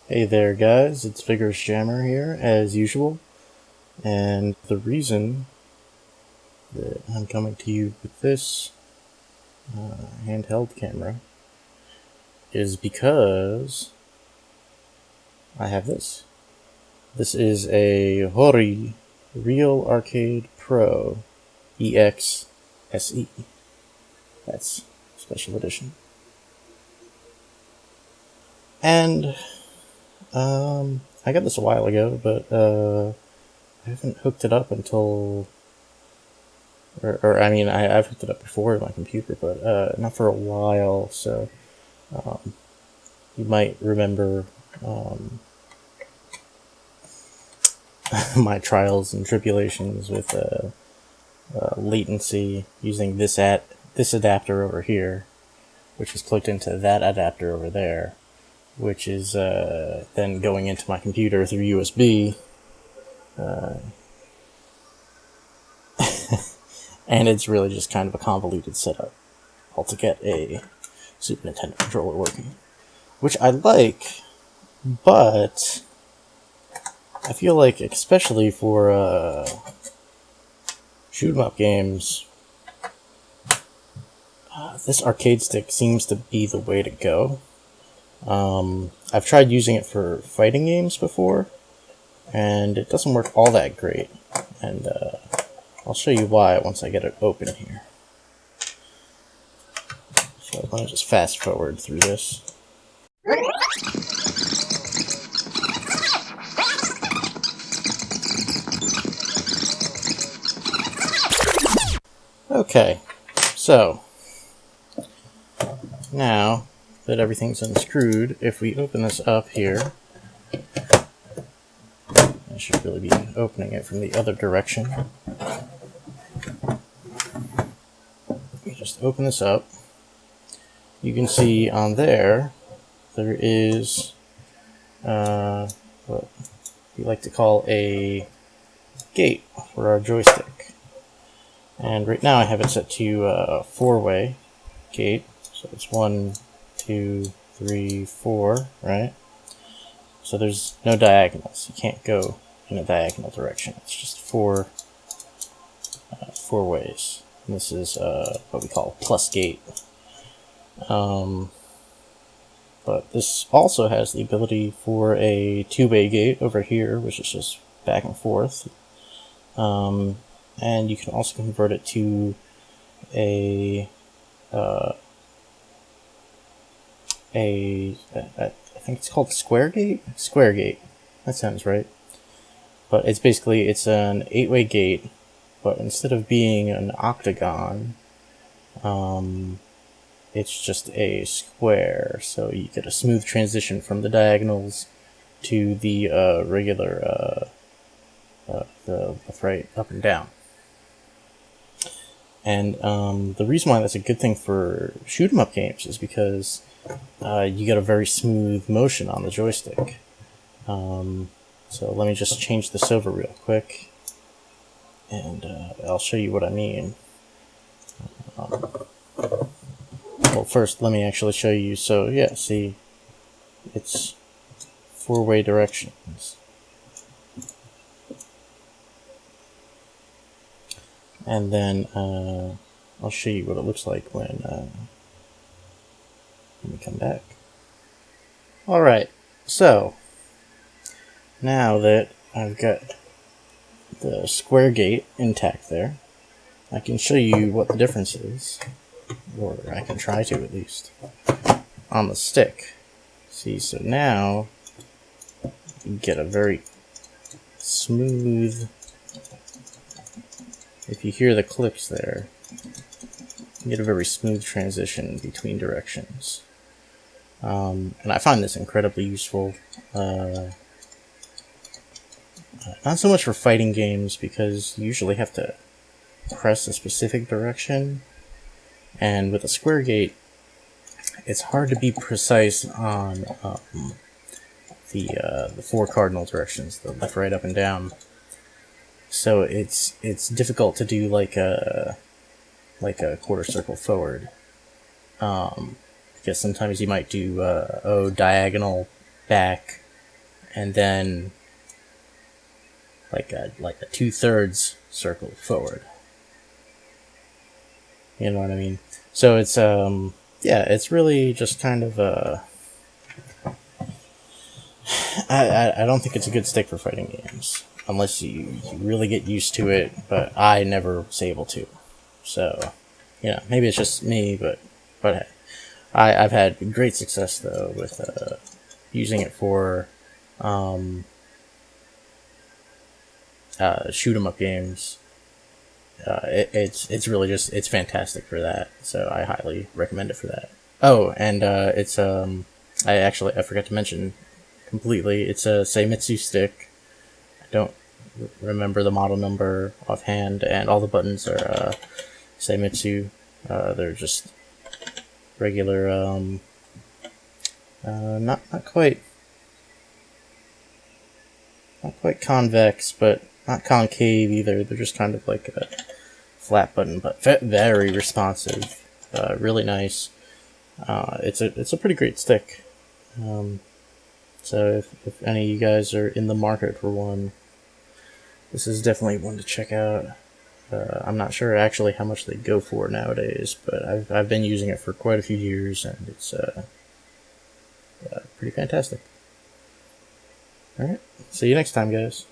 Hey there, guys. It's Vigorous Jammer here, as usual. And the reason that I'm coming to you with this handheld camera is because I have this. This is a Hori Real Arcade Pro EX SE. That's special edition. And I got this a while ago, but I haven't hooked it up until, I've hooked it up before on my computer, but not for a while. So you might remember my trials and tribulations with latency using this adapter over here, which is plugged into that adapter over there, which is then going into my computer through USB. And it's really just kind of a convoluted setup all to get a Super Nintendo controller working, which I like, but I feel like, especially for shoot 'em up games, this arcade stick seems to be the way to go. I've tried using it for fighting games before, and it doesn't work all that great. And I'll show you why once I get it open here. So let me just fast forward through this. Okay, so now that everything's unscrewed, if we open this up here, I should really be opening it from the other direction. We just open this up. You can see on there is what we like to call a gate for our joystick. And right now I have it set to a 4-way gate. So it's 1, 2, 3, 4, right? So there's no diagonals. You can't go in a diagonal direction. It's just four ways. And this is what we call a plus gate. But this also has the ability for a 2-way gate over here, which is just back and forth. And you can also convert it to I think it's called square gate? Square gate. That sounds right. But it's basically, it's an 8-way gate, but instead of being an octagon, it's just a square, so you get a smooth transition from the diagonals to the regular the left, right, up and down. And the reason why that's a good thing for shoot 'em up games is because you get a very smooth motion on the joystick. So let me just change this over real quick, and I'll show you what I mean. Well, first, let me actually show you. So, yeah, see, it's 4-way directions. And then I'll show you what it looks like when we come back. Alright, so now that I've got the square gate intact there, I can show you what the difference is, or I can try to at least, on the stick. See, so now you get a very smooth, if you hear the clicks there, you get a very smooth transition between directions. And I find this incredibly useful. Not so much for fighting games, because you usually have to press a specific direction, and with a square gate, it's hard to be precise on the 4 cardinal directions, the left, right, up, and down. So it's difficult to do like a quarter circle forward, because sometimes you might do diagonal back and then like a 2/3 circle forward. You know what I mean? So it's yeah, it's really just kind of I don't think it's a good stick for fighting games unless you really get used to it. But I never was able to. So maybe it's just me, but I've had great success though with using it for shoot 'em up games. It's really just it's fantastic for that. So I highly recommend it for that. Oh, and it's I forgot to mention completely. It's a Seimitsu stick. I don't remember the model number offhand, and all the buttons are Seimitsu. They're just regular, not quite convex, but not concave either. They're just kind of like a flat button, but very responsive. Really nice. It's a pretty great stick. So if any of you guys are in the market for one, this is definitely one to check out. I'm not sure actually how much they go for nowadays, but I've been using it for quite a few years, and it's pretty fantastic. All right, see you next time, guys.